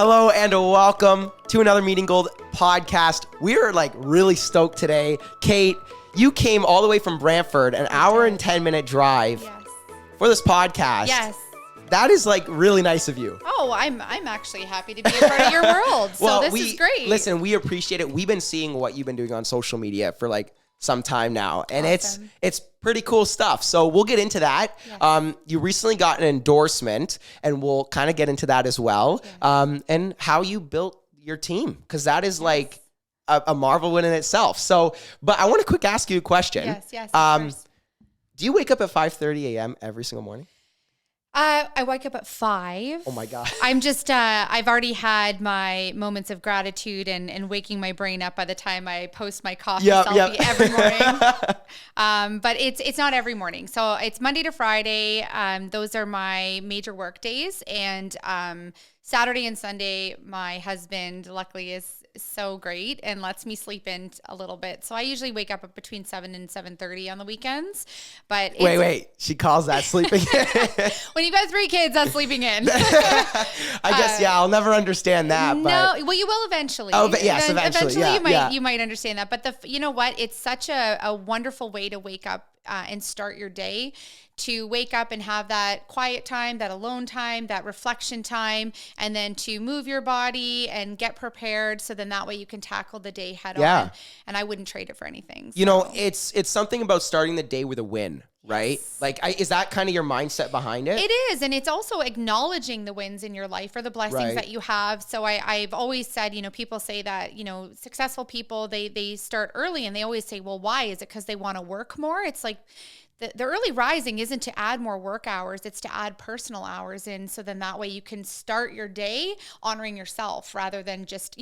Hello and welcome to another Meeting Gold podcast. We're like really stoked today. Kate, you came all the way from Brantford, an hour and 10-minute drive for this podcast. Yes. That is like really nice of you. Oh, I'm actually happy to be a part of your world. So this is great. Listen, we appreciate it. We've been seeing what you've been doing on social media for like some time now, and awesome. it's pretty cool stuff. So we'll get into that. Yes. You recently got an endorsement, and we'll kind of get into that as well. Yes. And how you built your team, because that is like a marvel in itself. So, but I want to quick ask you a question. Yes. Of course. Do you wake up at 5:30 a.m. every single morning? I wake up at 5. Oh my God. I'm just, I've already had my moments of gratitude and waking my brain up by the time I post my coffee selfie every morning. But it's not every morning. So it's Monday to Friday. Those are my major work days. And Saturday and Sunday, my husband luckily is so great and lets me sleep in a little bit. So I usually wake up between 7 and 7:30 on the weekends. But wait, she calls that sleeping in. When you've got 3 kids, that's sleeping in. I guess, I'll never understand that. No, but well, you will eventually. Oh, but yes, eventually you might understand that. But you know what? It's such a wonderful way to wake up and start your day, to wake up and have that quiet time, that alone time, that reflection time, and then to move your body and get prepared. So then that way you can tackle the day head on. And I wouldn't trade it for anything. You know, it's something about starting the day with a win, right? Yes. Like, is that kind of your mindset behind it? It is. And it's also acknowledging the wins in your life or the blessings that you have. So I've always said, people say that, successful people, they start early and they always say, well, why? Is it because they want to work more? It's like, the early rising isn't to add more work hours, it's to add personal hours in. So then that way you can start your day honoring yourself rather than just,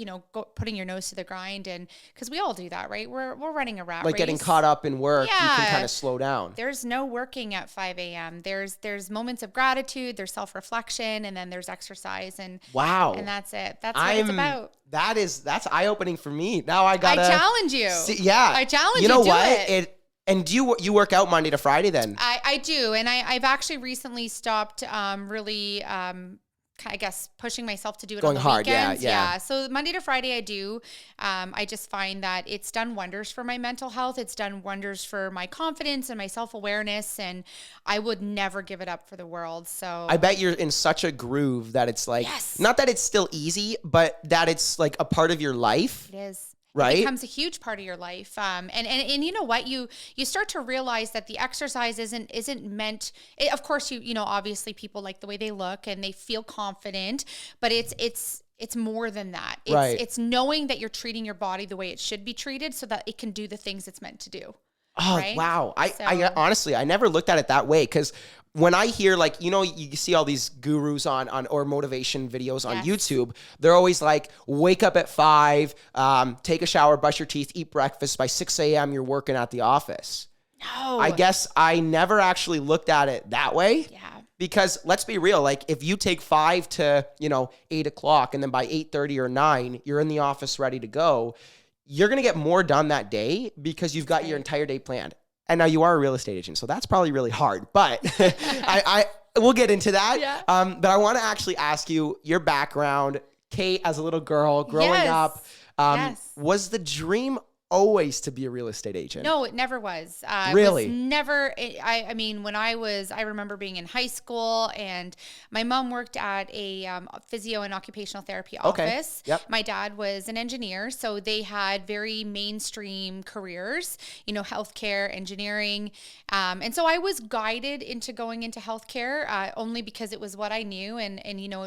putting your nose to the grind. And because we all do that, right? We're running a rat race. Like getting caught up in work, you can kind of slow down. There's no working at 5 a.m. There's moments of gratitude, there's self-reflection, and then there's exercise. And wow. And that's it. That's what it's about. That's eye-opening for me. Now I challenge you. I challenge you. You know do what? And do you work out Monday to Friday then? I do. And I've actually recently stopped really, I guess, pushing myself to do it going on the hard, weekends. Yeah. So Monday to Friday I do. I just find that it's done wonders for my mental health. It's done wonders for my confidence and my self-awareness. And I would never give it up for the world. So I bet you're in such a groove that it's like, not that it's still easy, but that it's like a part of your life. It is. Right? It becomes a huge part of your life. And you know what? You start to realize that the exercise isn't meant, of course, obviously people like the way they look and they feel confident, but it's more than that. It's knowing that you're treating your body the way it should be treated so that it can do the things it's meant to do. Oh, right? Wow. I honestly, I never looked at it that way, because when I hear you see all these gurus on or motivation videos on YouTube, they're always like, wake up at 5, take a shower, brush your teeth, eat breakfast. By 6 a.m., you're working at the office. No. I guess I never actually looked at it that way. Yeah. Because let's be real, like if you take 5 to, 8 o'clock and then by 8:30 or 9, you're in the office ready to go, you're going to get more done that day because you've got your entire day planned. And now you are a real estate agent, so that's probably really hard. But we'll get into that. Yeah. But I want to actually ask you your background. Kate, as a little girl growing up, was the dream always to be a real estate agent? No, it never was. Really? It was never. I mean, when I remember being in high school, and my mom worked at a physio and occupational therapy office. Yep. My dad was an engineer, so they had very mainstream careers, healthcare, engineering. And so I was guided into going into healthcare only because it was what I knew, and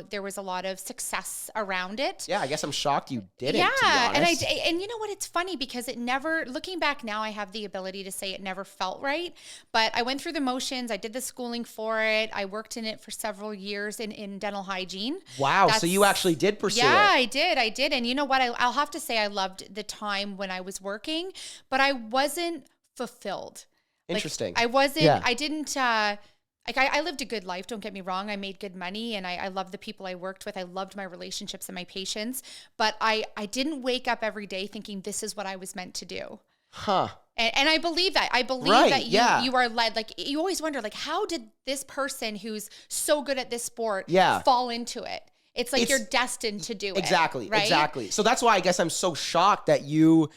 there was a lot of success around it. Yeah, I guess I'm shocked you didn't. Yeah, to be honest. and you know what? It's funny because it never, looking back now, I have the ability to say it never felt right, but I went through the motions. I did the schooling for it. I worked in it for several years in dental hygiene. Wow. So you actually did pursue it. Yeah, I did. And you know what? I'll have to say I loved the time when I was working, but I wasn't fulfilled. Interesting. I wasn't, I didn't, I lived a good life. Don't get me wrong. I made good money and I loved the people I worked with. I loved my relationships and my patients, but I didn't wake up every day thinking this is what I was meant to do. Huh. And I believe that. I believe that you are led. Like, you always wonder, like, how did this person who's so good at this sport fall into it? It's like you're destined to do exactly, it. Right? Exactly. So that's why I guess I'm so shocked that you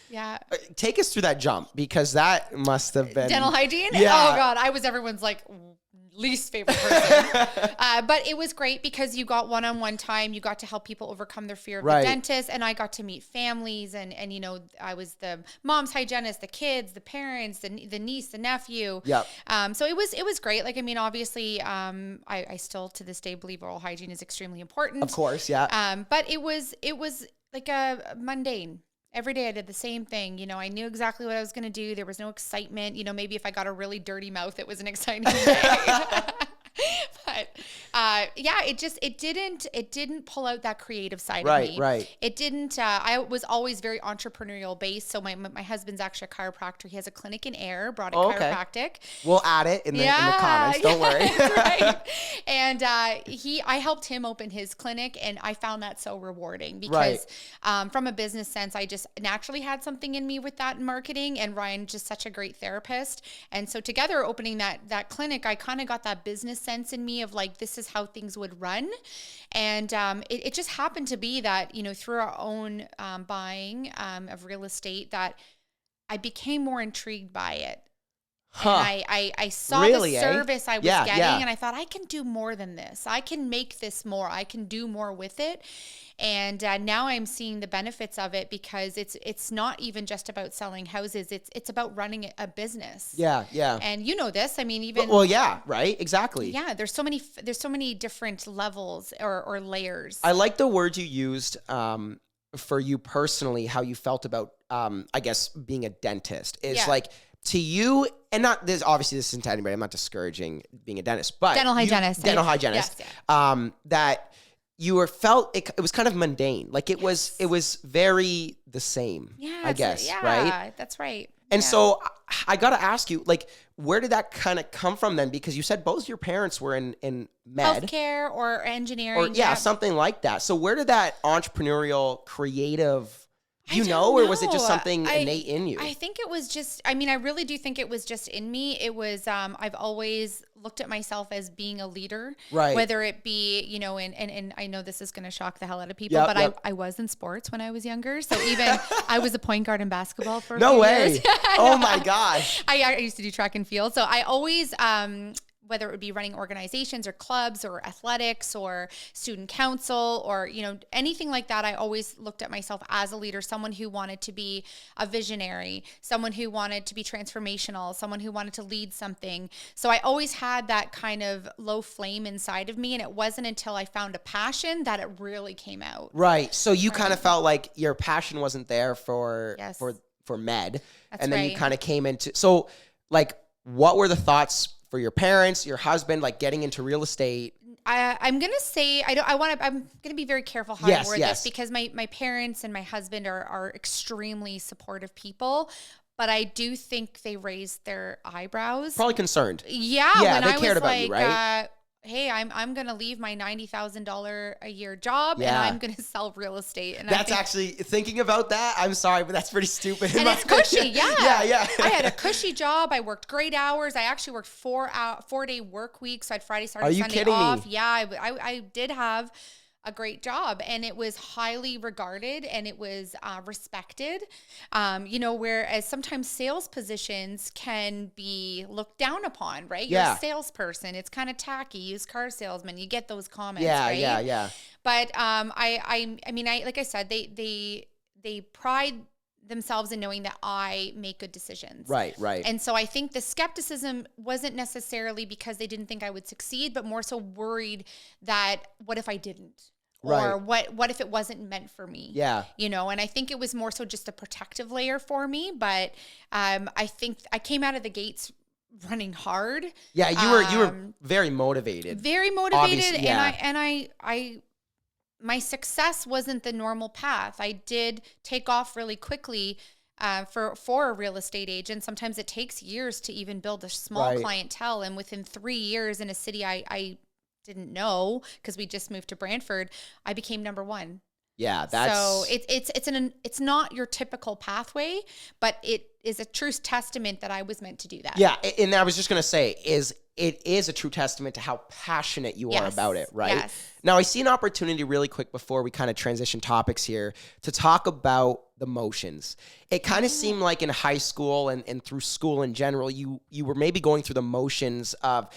take us through that jump, because that must have been dental hygiene. Yeah. Oh God, I was everyone's like least favorite person. But it was great because you got one-on-one time. You got to help people overcome their fear of the dentist. And I got to meet families and, you know, I was the mom's hygienist, the kids, the parents, the niece, the nephew. Yep. So it was great. Like, I mean, obviously, I still to this day believe oral hygiene is extremely important. Of course. Yeah. But it was like a mundane. Every day I did the same thing. You know, I knew exactly what I was going to do. There was no excitement. You know, maybe if I got a really dirty mouth, it was an exciting day. But it didn't pull out that creative side of me. Right. It didn't. I was always very entrepreneurial based. So my husband's actually a chiropractor. He has a clinic in Ayr, Broddick Chiropractic. We'll add it in the comments. Don't worry. Right. And I helped him open his clinic, and I found that so rewarding because from a business sense, I just naturally had something in me with that in marketing, and Ryan just such a great therapist. And so together opening that clinic, I kind of got that business sense in me of like, this is how things would run. And it just happened to be that, you know, through our own buying of real estate, that I became more intrigued by it. And I saw the service I was getting, and I thought, I can do more than this. I can make this more. I can do more with it. And now I'm seeing the benefits of it, because it's not even just about selling houses. It's about running a business. Yeah. And you know this. I mean, even right, exactly. Yeah, there's so many different levels or layers. I like the word you used for you personally, how you felt about I guess being a dentist. It's like, to you, and not this, obviously this isn't to anybody, I'm not discouraging being a dentist, but dental hygienist, that you were felt it was kind of mundane, like it was very the same. I guess, right? That's right. And so I got to ask you, like, where did that kind of come from then? Because you said both your parents were in med, healthcare or engineering, or something like that. So where did that entrepreneurial, creative, or was it just something innate in you? I think it was just, I mean, I really do think it was just in me. It was, I've always looked at myself as being a leader, whether it be, you know, and I know this is going to shock the hell out of people, but I was in sports when I was younger. So even I was a point guard in basketball for a few years. Oh my gosh. I used to do track and field. So I always, whether it would be running organizations or clubs or athletics or student council or, you know, anything like that, I always looked at myself as a leader, someone who wanted to be a visionary, someone who wanted to be transformational, someone who wanted to lead something. So I always had that kind of low flame inside of me. And it wasn't until I found a passion that it really came out. Right. So you kind of felt like your passion wasn't there for med. That's and then you kind of came into, so like, what were the thoughts for your parents, your husband, like getting into real estate? I'm going to say, I'm going to be very careful how I word this, because my parents and my husband are extremely supportive people, but I do think they raised their eyebrows. Probably concerned. Yeah. Yeah, when they cared about you, right? Hey, I'm going to leave my $90,000 a year job and I'm going to sell real estate. And that's actually, thinking about that, I'm sorry, but that's pretty stupid. And it's cushy. Yeah. I had a cushy job. I worked great hours. I actually worked 4-day work weeks. So I had Friday, Saturday, Sunday off. Me? Yeah, I did have a great job, and it was highly regarded and it was respected. You know, whereas sometimes sales positions can be looked down upon, right? You're a salesperson. It's kind of tacky. Used car salesman. You get those comments, right? Yeah. But I mean, like I said, they pride themselves in knowing that I make good decisions. Right. And so I think the skepticism wasn't necessarily because they didn't think I would succeed, but more so worried that what if I didn't? Or what if it wasn't meant for me? Yeah. You know, and I think it was more so just a protective layer for me. But I think I came out of the gates running hard. Yeah, you were very motivated. Very motivated. And I my success wasn't the normal path. I did take off really quickly for a real estate agent. Sometimes it takes years to even build a small clientele. And within 3 years in a city I didn't know, because we just moved to Brantford, I became number one. Yeah, that's so it's not your typical pathway, but it is a true testament that I was meant to do that. Yeah, and I was just gonna say it is a true testament to how passionate you are about it, right? Yes. Now I see an opportunity really quick before we kind of transition topics here to talk about the motions. It kind of seemed like in high school and through school in general, you were maybe going through the motions of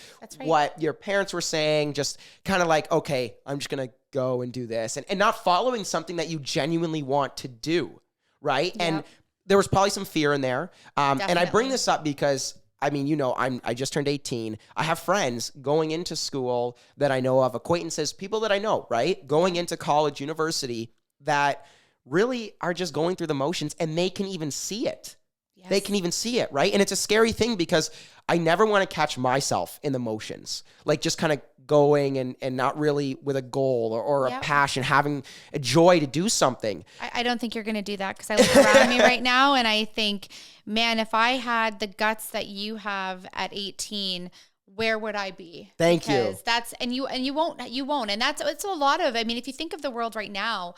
what your parents were saying, just kind of like, okay, I'm just gonna go and do this, and not following something that you genuinely want to do, right? Yep. And there was probably some fear in there. And I bring this up because, I mean, you know, I just turned 18. I have friends going into school that I know of, acquaintances, people that I know, right? Going into college, university, that really are just going through the motions, and they can even see it. Yes. They can even see it, right? And it's a scary thing because I never want to catch myself in the motions, like just kind of going and not really with a goal or a passion, having a joy to do something. I don't think you're going to do that, because I look around me right now and I think, man, if I had the guts that you have at 18, where would I be? Thank you. That's, and you won't. And it's a lot of, I mean, if you think of the world right now,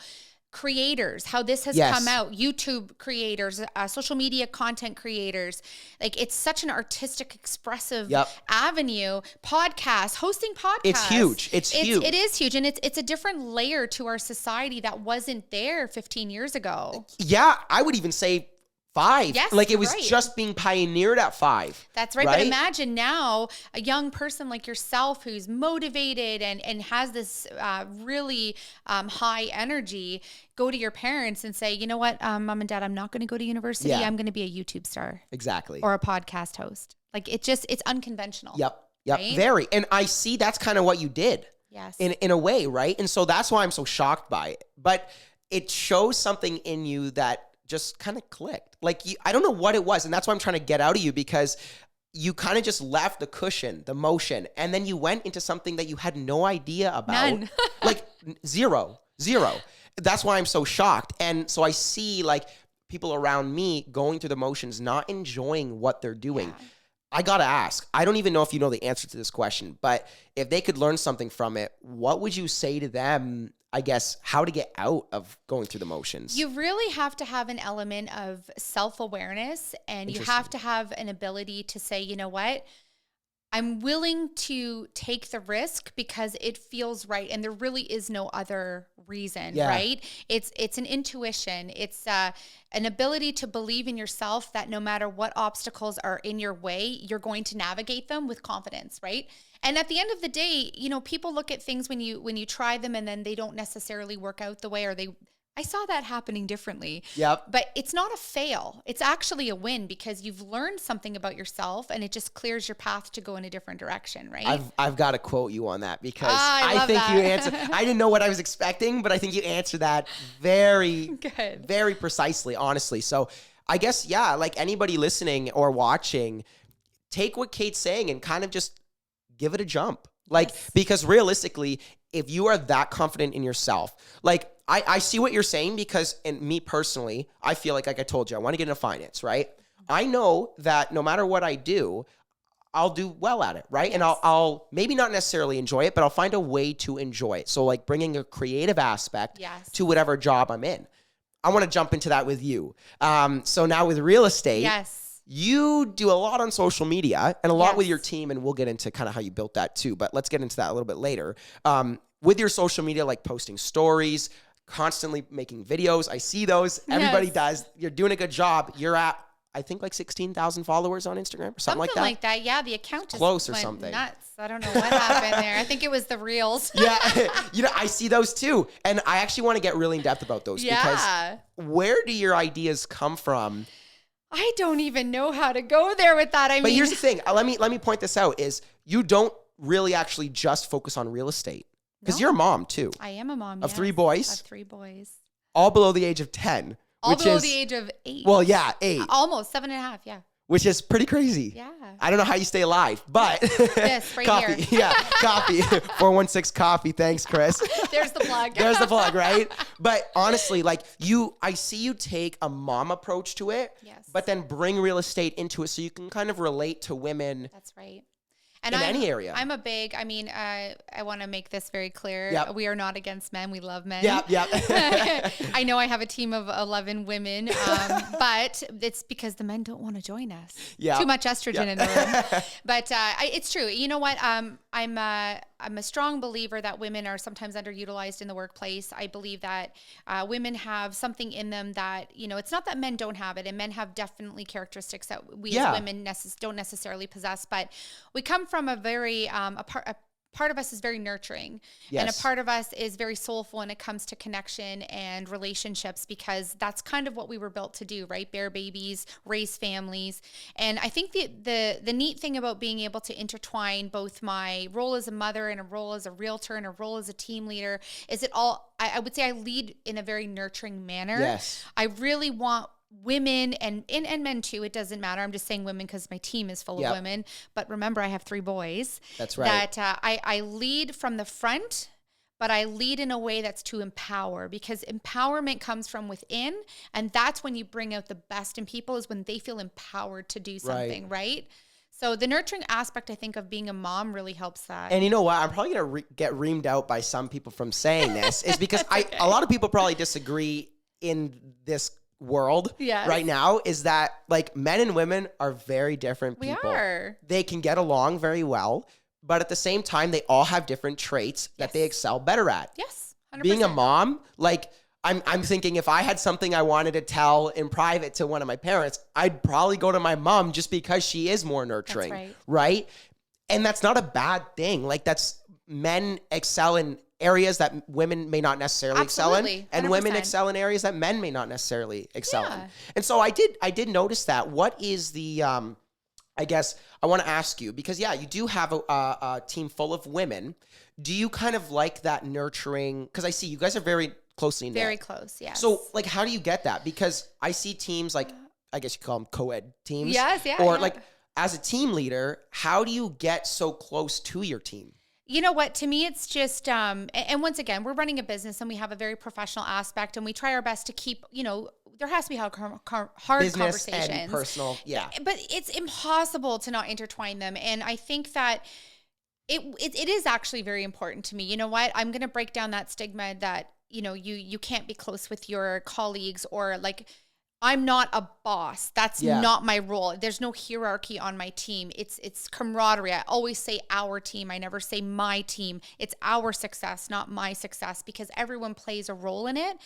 creators, how this has come out, YouTube creators, social media content creators, like it's such an artistic, expressive avenue. Podcasts, hosting podcasts. It's huge. It's huge. It is huge. And it's a different layer to our society that wasn't there 15 years ago. Yeah, I would even say 5. Yes, like it was just being pioneered at 5. That's right. But imagine now a young person like yourself who's motivated and has this really high energy, go to your parents and say, you know what, mom and dad, I'm not going to go to university. I'm going to be a YouTube star. Exactly. Or a podcast host. Like it's unconventional. Yep. Right? Very. And I see that's kind of what you did. Yes. In a way, right? And so that's why I'm so shocked by it. But it shows something in you that just kind of clicked. Like I don't know what it was. And that's why I'm trying to get out of you, because you kind of just left the cushion, the motion, and then you went into something that you had no idea about. None. Like zero. That's why I'm so shocked. And so I see like people around me going through the motions, not enjoying what they're doing. Yeah. I got to ask, I don't even know if you know the answer to this question, but if they could learn something from it, what would you say to them, I guess, how to get out of going through the motions? You really have to have an element of self-awareness, and you have to have an ability to say, you know what, I'm willing to take the risk because it feels right, and there really is no other reason, right? It's an intuition. It's an ability to believe in yourself that no matter what obstacles are in your way, you're going to navigate them with confidence, right? And at the end of the day, you know, people look at things when you try them and then they don't necessarily work out the way, or I saw that happening differently. Yep. But it's not a fail. It's actually a win, because you've learned something about yourself and it just clears your path to go in a different direction, right? I've got to quote you on that, because I think you answered. I didn't know what I was expecting, but I think you answered that very good, very precisely, honestly. So I guess, like anybody listening or watching, take what Kate's saying and kind of just give it a jump. Like, because realistically, if you are that confident in yourself, like I see what you're saying, because in me personally, I feel like I told you, I want to get into finance, right? I know that no matter what I do, I'll do well at it, right? And I'll maybe not necessarily enjoy it, but I'll find a way to enjoy it. So like bringing a creative aspect to whatever job I'm in. I want to jump into that with you. So now with real estate, you do a lot on social media and a lot with your team, and we'll get into kind of how you built that too, but let's get into that a little bit later. With your social media, like posting stories, constantly making videos. I see those. Everybody does. You're doing a good job. You're at, I think, like 16,000 followers on Instagram or something like that. Something like that. Yeah, the account just close or went something. Nuts. I don't know what happened there. I think it was the reels. You know, I see those too. And I actually want to get really in depth about those, because where do your ideas come from? I don't even know how to go there with that. But here's the thing. Let me point this out, is you don't really actually just focus on real estate. Because you're a mom too. I am a mom of 3 boys. I have 3 boys. All below the age of 10. All below the age of 8. Well, 8. Almost 7.5, Which is pretty crazy. Yeah. I don't know how you stay alive, but this right coffee. here. Coffee. 416 coffee. Thanks, Chris. There's the plug. There's the plug, right? But honestly, like I see you take a mom approach to it, but then bring real estate into it so you can kind of relate to women. That's right. And in any area. I'm a big, I want to make this very clear. Yep. We are not against men. We love men. Yep. I know I have a team of 11 women, but it's because the men don't want to join us. Yeah. Too much estrogen in the room. But it's true. You know what? I'm a strong believer that women are sometimes underutilized in the workplace. I believe that women have something in them that, it's not that men don't have it, and men have definitely characteristics that we as women don't necessarily possess, but we come from a very, a part of us is very nurturing, and a part of us is very soulful when it comes to connection and relationships, because that's kind of what we were built to do, right? Bear babies, raise families. And I think the neat thing about being able to intertwine both my role as a mother and a role as a realtor and a role as a team leader is I would say I lead in a very nurturing manner. Yes. I really want women and men too. It doesn't matter. I'm just saying women because my team is full of women. But remember, I have 3 boys. That's right. That I lead from the front, but I lead in a way that's to empower, because empowerment comes from within. And that's when you bring out the best in people, is when they feel empowered to do something, right? So the nurturing aspect, I think, of being a mom really helps that. And you know what? I'm probably going to get reamed out by some people from saying this, is because a lot of people probably disagree in this world right now, is that like men and women are very different people. We are. They can get along very well, but at the same time, they all have different traits that they excel better at. Yes, 100%. Being a mom, like I'm thinking if I had something I wanted to tell in private to one of my parents, I'd probably go to my mom just because she is more nurturing, That's right? And that's not a bad thing. Like men excel in areas that women may not necessarily excel in, and women excel in areas that men may not necessarily excel in. And so I did notice that. What is the, I guess I want to ask you, because you do have a team full of women. Do you kind of like that nurturing? Because I see you guys are very closely knit. Very close, yes. So like, how do you get that? Because I see teams like, I guess you call them co-ed teams. Yes, Or like, as a team leader, how do you get so close to your team? You know what? To me, it's just, and once again, we're running a business and we have a very professional aspect, and we try our best to keep, there has to be hard business conversations. And personal, But it's impossible to not intertwine them. And I think that it is actually very important to me. You know what? I'm going to break down that stigma that, you can't be close with your colleagues, or like, I'm not a boss. That's not my role. There's no hierarchy on my team. It's camaraderie. I always say our team. I never say my team. It's our success, not my success, because everyone plays a role in it.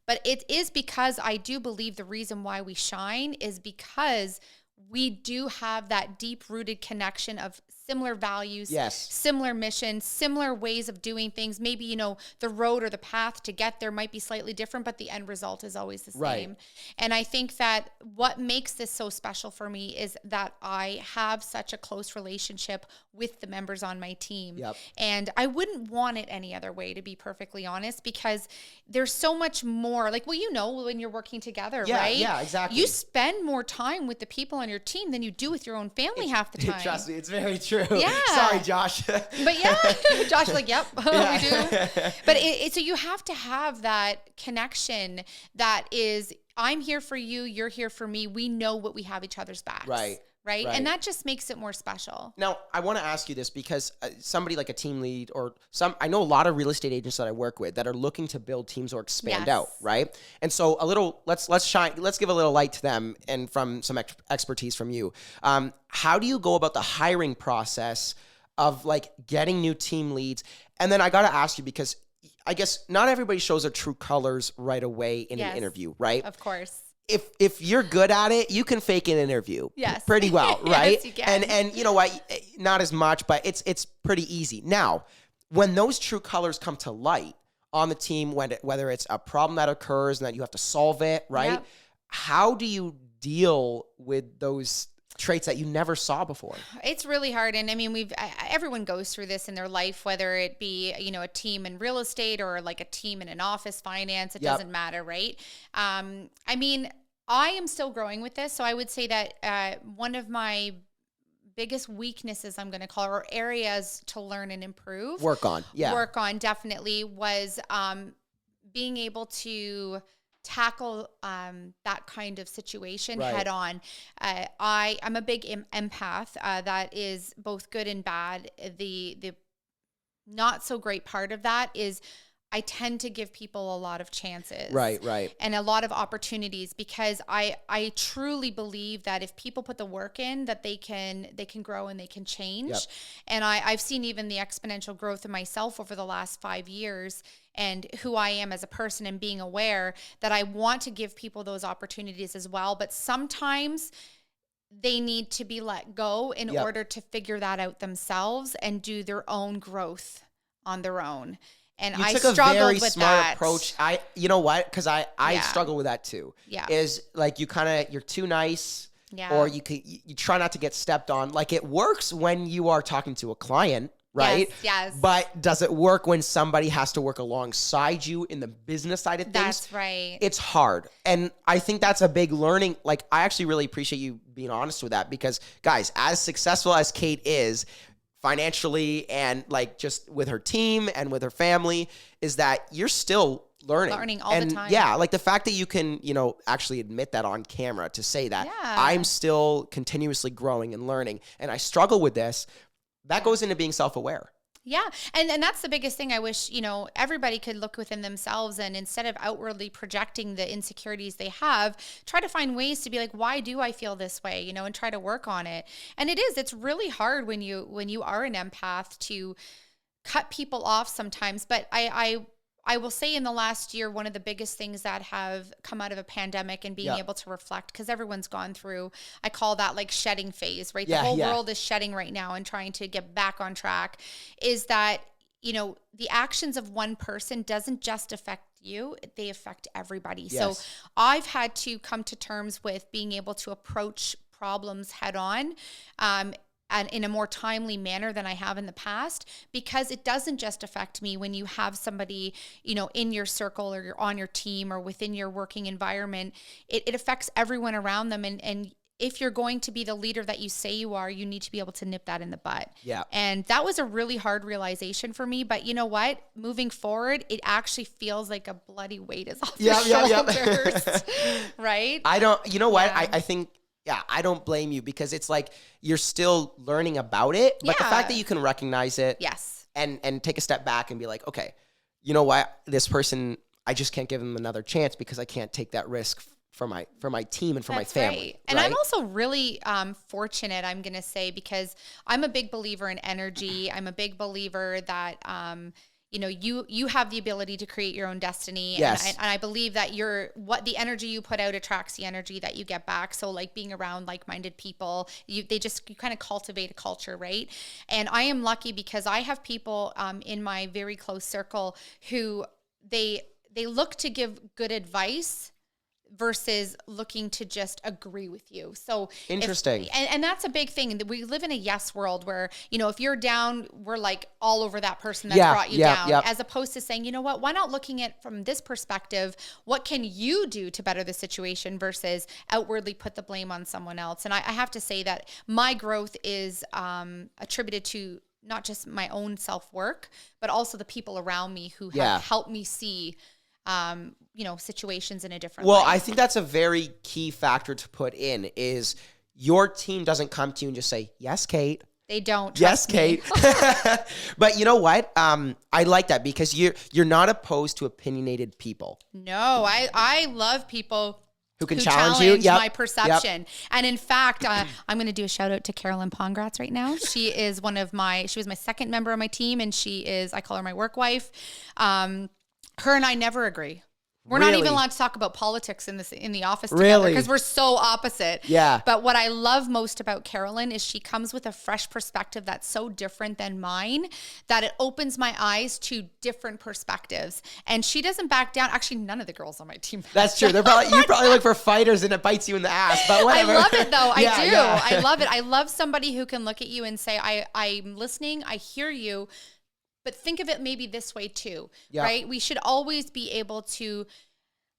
But it is because I do believe the reason why we shine is because we do have that deep-rooted connection of similar values, similar missions, similar ways of doing things. Maybe, the road or the path to get there might be slightly different, but the end result is always the same. And I think that what makes this so special for me is that I have such a close relationship with the members on my team. And I wouldn't want it any other way, to be perfectly honest, because there's so much more. Like, when you're working together, right? Yeah, exactly. You spend more time with the people on your team than you do with your own family half the time. Trust me, it's very true. Yeah. Sorry, Josh. But Josh, like, yep, we do. But so you have to have that connection that is, I'm here for you, you're here for me. We know what we have each other's backs. Right? And that just makes it more special. Now, I want to ask you this because somebody like a team lead I know a lot of real estate agents that I work with that are looking to build teams or expand out, right? And so let's give a little light to them, and from some expertise from you. How do you go about the hiring process of like getting new team leads? And then I got to ask you, because I guess not everybody shows their true colors right away in an interview, right? Of course. If you're good at it, you can fake an interview pretty well, right? Yes, you can. And you know what? Not as much, but it's pretty easy. Now, when those true colors come to light on the team, whether it's a problem that occurs and that you have to solve it, right? How do you deal with those traits that you never saw before? It's really hard. And I mean, everyone goes through this in their life, whether it be, a team in real estate or like a team in an office finance, it doesn't matter. Right. I mean, I am still growing with this. So I would say that, one of my biggest weaknesses, I'm going to call it, or areas to learn and improve, work on definitely was, being able to tackle that kind of situation Right. head on. I'm a big empath. That is both good and bad. The not so great part of that is I tend to give people a lot of chances. Right. And a lot of opportunities, because I truly believe that if people put the work in, that they can grow and they can change. Yep. And I've seen even the exponential growth of myself over the last 5 years, and who I am as a person, and being aware that I want to give people those opportunities as well. But sometimes they need to be let go in Yep. order to figure that out themselves and do their own growth on their own. And I took struggled a very with smart that approach. You know what? Because I Yeah. struggle with that too. Yeah. Is like you're too nice, Yeah. or you try not to get stepped on. Like it works when you are talking to a client, right? Yes. But does it work when somebody has to work alongside you in the business side of things? That's right. It's hard. And I think that's a big learning. Like, I actually really appreciate you being honest with that, because guys, as successful as Kate is financially and like just with her team and with her family, is that you're still learning all the time. Yeah, like the fact that you can, actually admit that on camera, to say that I'm still continuously growing and learning, and I struggle with this, that goes into being self-aware. Yeah. And that's the biggest thing. I wish, everybody could look within themselves, and instead of outwardly projecting the insecurities they have, try to find ways to be like, why do I feel this way? And try to work on it. And it's really hard when you are an empath to cut people off sometimes. But I will say in the last year, one of the biggest things that have come out of a pandemic and being able to reflect, because everyone's gone through, I call that like shedding phase, right? The whole world is shedding right now and trying to get back on track, is that, the actions of one person doesn't just affect you, they affect everybody. Yes. So I've had to come to terms with being able to approach problems head on, and in a more timely manner than I have in the past, because it doesn't just affect me. When you have somebody, in your circle, or you're on your team, or within your working environment, it affects everyone around them. And if you're going to be the leader that you say you are, you need to be able to nip that in the bud. Yeah. And that was a really hard realization for me. But you know what? Moving forward, it actually feels like a bloody weight is off your shoulders. Right? You know what? Yeah. I think, I don't blame you, because it's like you're still learning about it, but the fact that you can recognize it, yes, and take a step back and be like, okay, you know what, this person, I just can't give them another chance, because I can't take that risk for my team and for my family. Right. And I'm also really fortunate, I'm going to say, because I'm a big believer in energy. I'm a big believer that you have the ability to create your own destiny. Yes. And I believe that what the energy you put out attracts the energy that you get back. So like being around like-minded people, you kind of cultivate a culture, right? And I am lucky because I have people in my very close circle who they look to give good advice versus looking to just agree with you. So interesting. And that's a big thing. We live in a yes world where, if you're down, we're like all over that person that brought you down, as opposed to saying, you know what, why not looking at from this perspective, what can you do to better the situation, versus outwardly put the blame on someone else. And I have to say that my growth is attributed to not just my own self-work, but also the people around me who have helped me see situations in a different way. Well, I think that's a very key factor to put in, is your team doesn't come to you and just say, yes, Kate. They don't. Yes, Kate. But you know what? I like that, because you're not opposed to opinionated people. No, I love people who can challenge you. My perception. Yep. And in fact, I'm going to do a shout out to Carolyn Pondgratz right now. She is she was my second member of my team, and I call her my work wife. Her and I never agree. We're not even allowed to talk about politics in the office together, because we're so opposite. Yeah. But what I love most about Carolyn is she comes with a fresh perspective that's so different than mine, that it opens my eyes to different perspectives. And she doesn't back down. Actually, none of the girls on my team. That's true. You probably look for fighters, and it bites you in the ass. But whatever. I love it though. I do. Yeah. I love it. I love somebody who can look at you and say, I'm listening. I hear you. But think of it maybe this way too, right? We should always be able to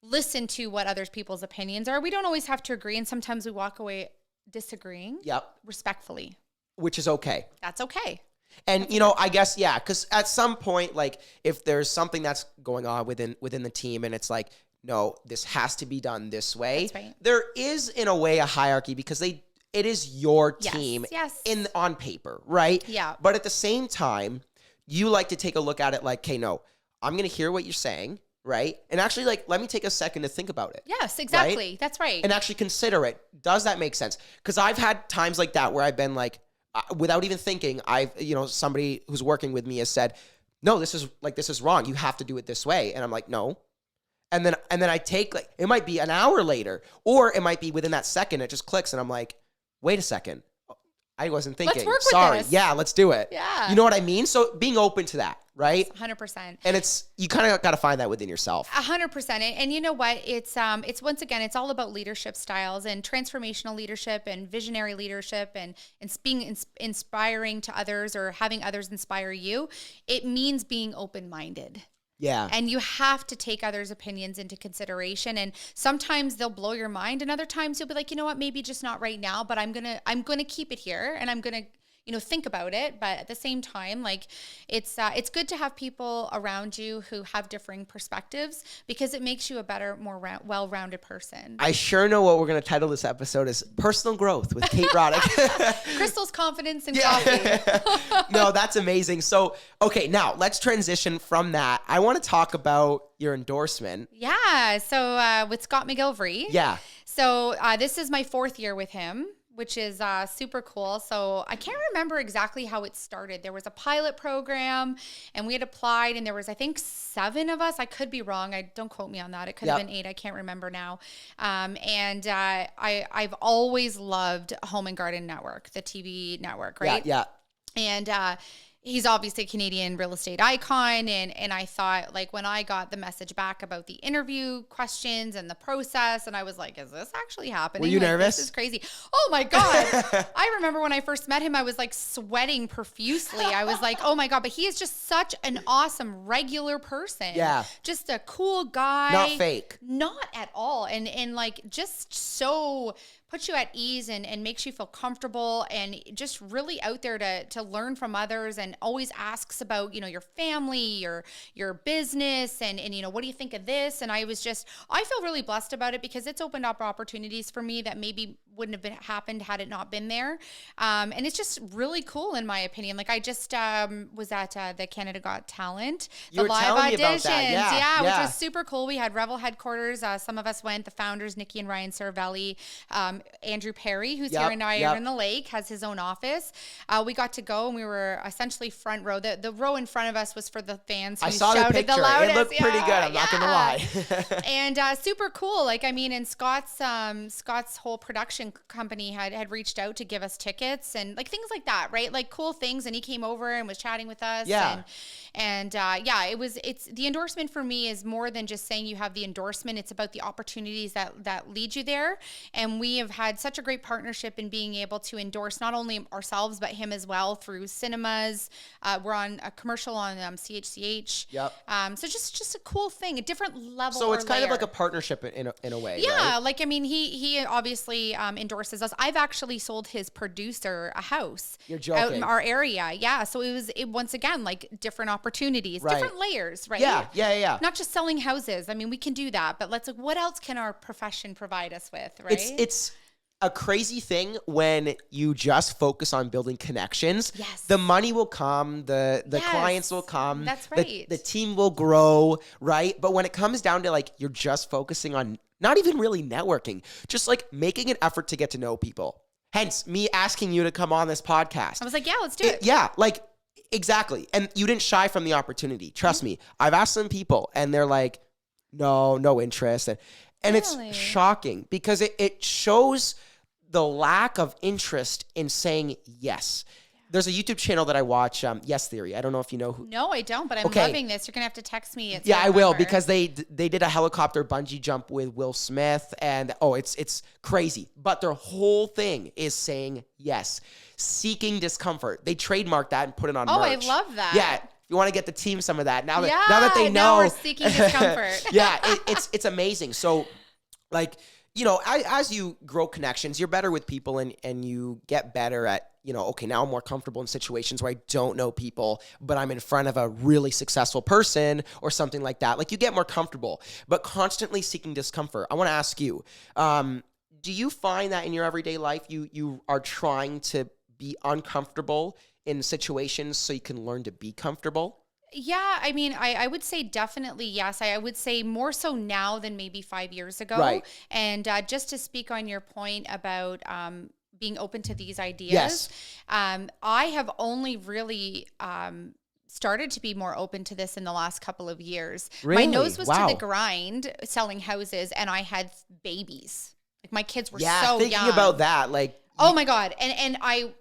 listen to what other people's opinions are. We don't always have to agree, and sometimes we walk away disagreeing. Respectfully. Which is okay. That's okay. And I guess because at some point, like if there's something that's going on within the team, and it's like no, this has to be done this way. That's right. There is, in a way, a hierarchy because it is your team on paper, right? Yeah. But at the same time, you like to take a look at it like, okay, no, I'm going to hear what you're saying, right? And actually, like, let me take a second to think about it. Yes, exactly. Right? That's right. And actually consider it. Does that make sense? Because I've had times like that where I've been like, without even thinking, somebody who's working with me has said, no, this is wrong. You have to do it this way. And I'm like, no. And then I take, like, it might be an hour later, or it might be within that second, it just clicks and I'm like, wait a second. I wasn't thinking. Let's work Sorry. with this. Yeah, let's do it. Yeah. You know what I mean? So being open to that, right? 100%. And you kind of got to find that within yourself. 100%. And you know what? It's once again, it's all about leadership styles and transformational leadership and visionary leadership and being inspiring to others or having others inspire you. It means being open-minded. Yeah. And you have to take others' opinions into consideration. And sometimes they'll blow your mind. And other times you'll be like, you know what, maybe just not right now, but I'm gonna keep it here and I'm gonna, think about it. But at the same time, like it's good to have people around you who have differing perspectives because it makes you a better, more well-rounded person. I sure know what we're going to title this episode is Personal Growth with Kate Broddick. Crystal's confidence and coffee. No, that's amazing. So, okay, now let's transition from that. I want to talk about your endorsement. Yeah. So with Scott McGilvery. Yeah. So this is my 4th year with him, which is super cool. So I can't remember exactly how it started. There was a pilot program and we had applied and there was, I think, 7 of us. I could be wrong. Don't quote me on that. It could have been 8. I can't remember now. I've always loved Home and Garden Network, the TV network, right? Yeah. And he's obviously a Canadian real estate icon. And I thought, like, when I got the message back about the interview questions and the process, and I was like, is this actually happening? Were you nervous? This is crazy. Oh my God. I remember when I first met him, I was like sweating profusely. I was like, oh my God, but he is just such an awesome, regular person. Yeah. Just a cool guy. Not fake. Not at all. And like, just so puts you at ease and makes you feel comfortable and just really out there to learn from others and always asks about, your family, your business and what do you think of this? And I feel really blessed about it because it's opened up opportunities for me that maybe wouldn't have happened had it not been there. And it's just really cool in my opinion. Like I just was at the Canada Got Talent, the live auditions. Yeah, which was super cool. We had Revel headquarters. Some of us went, the founders, Nikki and Ryan Cervelli, Andrew Perry, who's here in Iron the Lake, has his own office. We got to go and we were essentially front row. The row in front of us was for the fans who shouted the loudest. It looked pretty good. I'm not going to lie. And super cool. Like, I mean, and Scott's whole production company had reached out to give us tickets and like things like that, right? Like cool things. And he came over and was chatting with us. Yeah. It's the endorsement for me is more than just saying you have the endorsement. It's about the opportunities that lead you there. And we have had such a great partnership in being able to endorse not only ourselves, but him as well through cinemas. We're on a commercial on CHCH. Yep. So just a cool thing, a different level. So it's kind of like a partnership in a way. Yeah. Right? Like, I mean, he obviously endorses us. I've actually sold his producer a house. You're joking. Out in our area. Yeah. So it once again, like different opportunities, different layers, right? Yeah. Not just selling houses. I mean, we can do that, but what else can our profession provide us with, right? It's a crazy thing when you just focus on building connections. Yes. The money will come, the clients will come. That's right. The team will grow, right? But when it comes down to like you're just focusing on not even really networking, just like making an effort to get to know people. Hence me asking you to come on this podcast. I was like, yeah, let's do it. Yeah, like exactly. And you didn't shy from the opportunity. Trust me. I've asked some people and they're like, no interest. And Really? It's shocking because it shows the lack of interest in saying yes. There's a YouTube channel that I watch, Yes Theory. I don't know if you know who. No, I don't, but I'm loving this. You're going to have to text me. Yeah, I will because they did a helicopter bungee jump with Will Smith and it's crazy. But their whole thing is saying yes. Seeking discomfort. They trademarked that and put it on merch. Oh, I love that. Yeah. If you want to get the team some of that. Now that they know. Now we're seeking discomfort. Yeah, it's amazing. So like, as you grow connections, you're better with people and you get better at, okay, now I'm more comfortable in situations where I don't know people, but I'm in front of a really successful person or something like that. Like you get more comfortable, but constantly seeking discomfort. I want to ask you, do you find that in your everyday life, you are trying to be uncomfortable in situations so you can learn to be comfortable? Yeah, I mean, I would say definitely yes. I would say more so now than maybe 5 years ago. Right. And just to speak on your point about being open to these ideas, Yes. I have only really started to be more open to this in the last couple of years. Really? My nose was Wow. to the grind selling houses, and I had babies. Like my kids were Yeah, so thinking young. about that, like, Oh my God. And I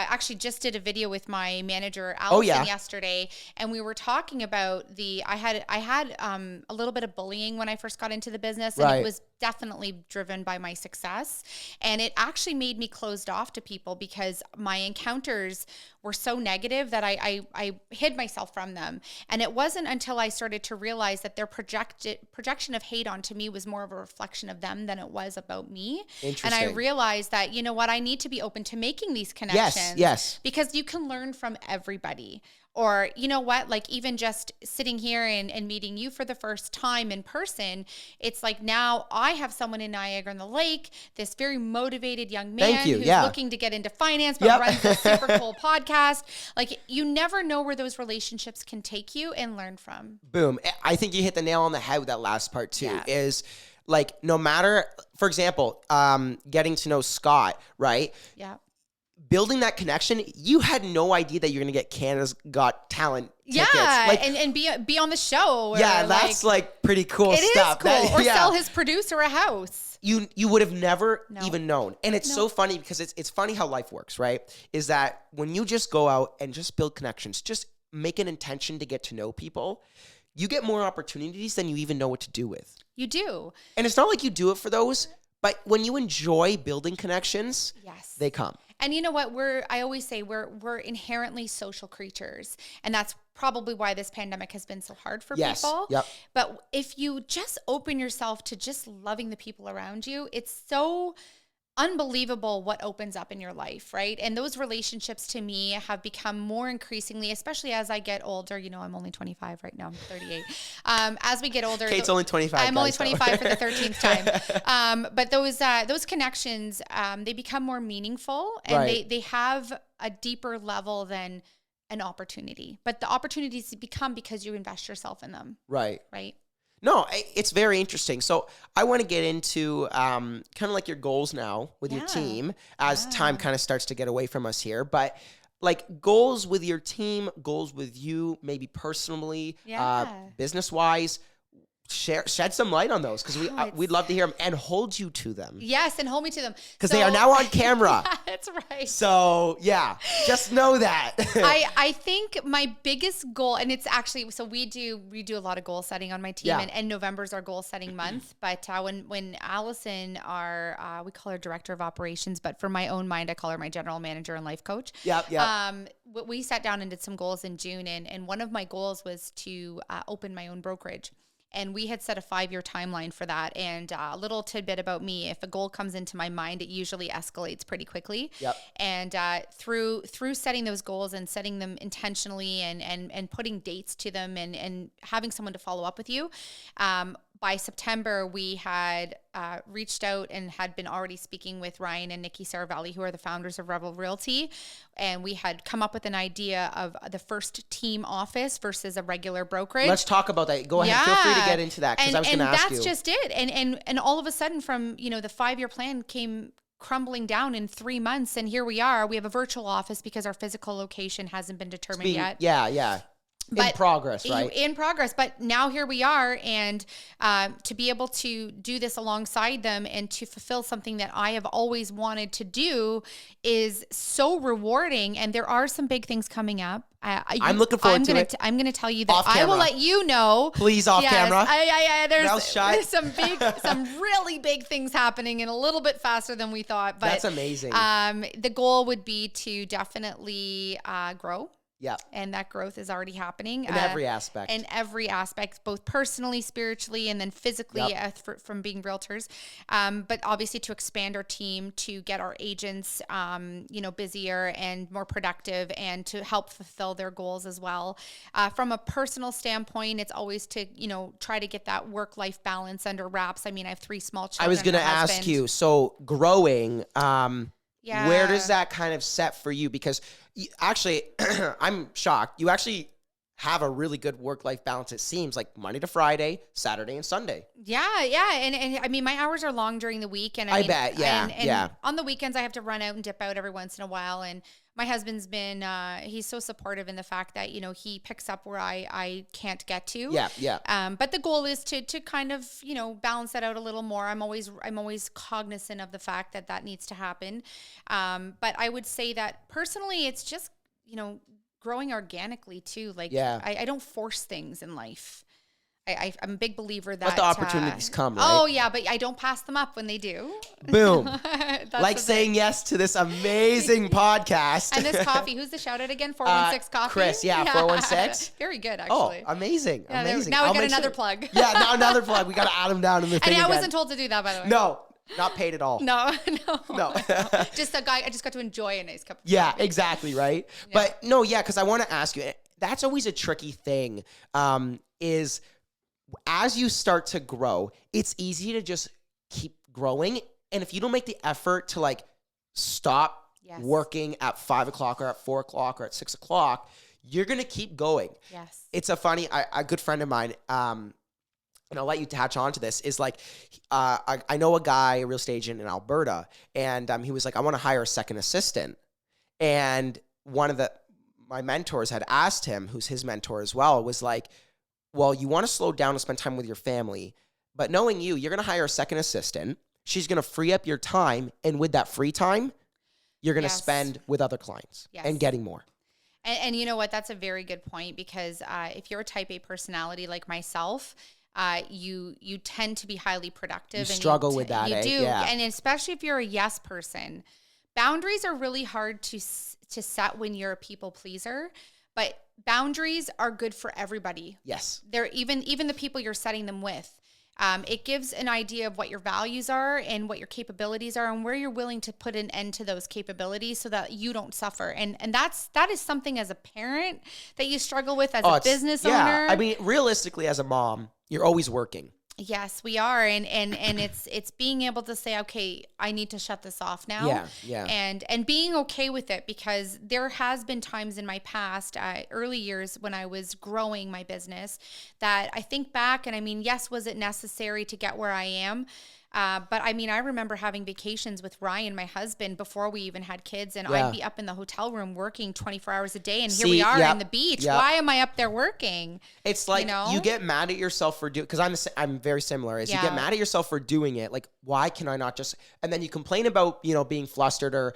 actually just did a video with my manager, Allison, yesterday. And we were talking about I had a little bit of bullying when I first got into the business, and Right. it was definitely driven by my success. And it actually made me closed off to people because my encounters were so negative that I hid myself from them. And it wasn't until I started to realize that their projection of hate onto me was more of a reflection of them than it was about me. And I realized that, you know what, I need to be open to making these connections. Yes. Because you can learn from everybody. Or, you know what, like even just sitting here and meeting you for the first time in person, it's like now I have someone in Niagara-on-the-Lake, this very motivated young man who's looking to get into finance, but runs a super cool podcast. Like you never know where those relationships can take you and learn from. Boom. I think you hit the nail on the head with that last part too, is like, no matter, for example, getting to know Scott, right? Yeah. Building that connection, you had no idea that you're going to get Canada's Got Talent tickets. Yeah, like, and be on the show. Yeah, that's like pretty cool stuff. It is cool. Or sell his producer a house. You would have never even known. And it's so funny because it's funny how life works, right? Is that when you just go out and just build connections, just make an intention to get to know people, you get more opportunities than you even know what to do with. You do. And it's not like you do it for those, but when you enjoy building connections, they come. And you know what? I always say we're inherently social creatures. And that's probably why this pandemic has been so hard for people. Yep. But if you just open yourself to just loving the people around you, it's so unbelievable what opens up in your life, right? And those relationships to me have become more increasingly, especially as I get older. You know, I'm only 25 right now. I'm 38. As we get older, Kate's only 25. I'm only 25 for the 13th time. But those connections, they become more meaningful, and they have a deeper level than an opportunity. But the opportunities become because you invest yourself in them. Right. Right. No, it's very interesting. So I want to get into kind of like your goals now with your team as time kind of starts to get away from us here. But like goals with your team, goals with you, maybe personally, business-wise. Shed some light on those because we'd love to hear them and hold you to them. Yes, and hold me to them because they are now on camera. That's right. So yeah, just know that. I think my biggest goal, and it's actually, so we do a lot of goal setting on my team, and November's our goal setting month. But when Allison, we call her director of operations, but for my own mind, I call her my general manager and life coach. We sat down and did some goals in June, and one of my goals was to open my own brokerage. And we had set a 5-year timeline for that. And a little tidbit about me, if a goal comes into my mind, it usually escalates pretty quickly. And through setting those goals and setting them intentionally and putting dates to them and having someone to follow up with you, by September, we had reached out and had been already speaking with Ryan and Nikki Saravelli, who are the founders of Rebel Realty. And we had come up with an idea of the first team office versus a regular brokerage. Let's talk about that. Go ahead. Feel free to get into that because I was going to ask you. And that's just it. And all of a sudden from, the 5-year plan came crumbling down in 3 months. And here we are. We have a virtual office because our physical location hasn't been determined yet. Yeah. In progress, right? In progress. But now here we are. And to be able to do this alongside them and to fulfill something that I have always wanted to do is so rewarding. And there are some big things coming up. I'm looking forward to it. I'm going to tell you that I will let you know. Please, off camera. There's some really big things happening and a little bit faster than we thought. But that's amazing. The goal would be to definitely grow. Yeah. And that growth is already happening. In every aspect. In every aspect, both personally, spiritually, and then physically from being realtors. But obviously to expand our team, to get our agents, busier and more productive, and to help fulfill their goals as well. From a personal standpoint, it's always to, try to get that work-life balance under wraps. I mean, I have 3 small children. I was going to ask you, so growing, where does that kind of set for you? Because actually, I'm shocked. You actually have a really good work-life balance. It seems like Monday to Friday, Saturday and Sunday. Yeah. And I mean, my hours are long during the week. And I bet. Yeah. And on the weekends, I have to run out and dip out every once in a while. And my husband's been, he's so supportive in the fact that, he picks up where I can't get to. Yeah. But the goal is to kind of, balance that out a little more. I'm always cognizant of the fact that needs to happen. But I would say that personally, it's just, growing organically too. Like, I don't force things in life. I'm a big believer that. Let the opportunities come, right? Oh, yeah, but I don't pass them up when they do. Boom. Like saying yes to this amazing podcast. And this coffee. Who's the shout out again? 416 Coffee? Chris, 416. Very good, actually. Oh, amazing. Yeah, amazing. Now we got another plug. Yeah, now another plug. We got to add him down in the thing And I again. wasn't told to do that, by the way. No, not paid at all. No. Just a guy, I just got to enjoy a nice cup of Yeah, coffee. exactly, right? Yeah. But no, because I want to ask you, that's always a tricky thing, is as you start to grow, it's easy to just keep growing. And if you don't make the effort to like stop working at 5 o'clock or at 4 o'clock or at 6 o'clock, you're going to keep going. Yes. It's a good friend of mine, and I'll let you attach on to this, is like, I know a guy, a real estate agent in Alberta, and he was like, I want to hire a second assistant. And one of my mentors had asked him, who's his mentor as well, was like, well, you want to slow down and spend time with your family, but knowing you're going to hire a second assistant. She's going to free up your time. And with that free time, you're going to spend with other clients and getting more. And you know what? That's a very good point, because if you're a type A personality like myself, you tend to be highly productive. You struggle with that. You do. Yeah. And especially if you're a yes person, boundaries are really hard to set when you're a people pleaser, but boundaries are good for everybody. Yes. They're even the people you're setting them with. It gives an idea of what your values are and what your capabilities are and where you're willing to put an end to those capabilities so that you don't suffer. And that is something as a parent that you struggle with as a business owner. I mean, realistically, as a mom, you're always working. Yes, we are. And it's being able to say, okay, I need to shut this off now. Yeah. And being okay with it, because there has been times in my past, early years when I was growing my business, that I think back and I mean, yes, was it necessary to get where I am? But I mean, I remember having vacations with Ryan, my husband, before we even had kids, and I'd be up in the hotel room working 24 hours a day. And here we are on the beach. Yep. Why am I up there working? It's like, you get mad at yourself for doing, because I'm very similar, is you get mad at yourself for doing it. Like, why can I not just, and then you complain about, being flustered or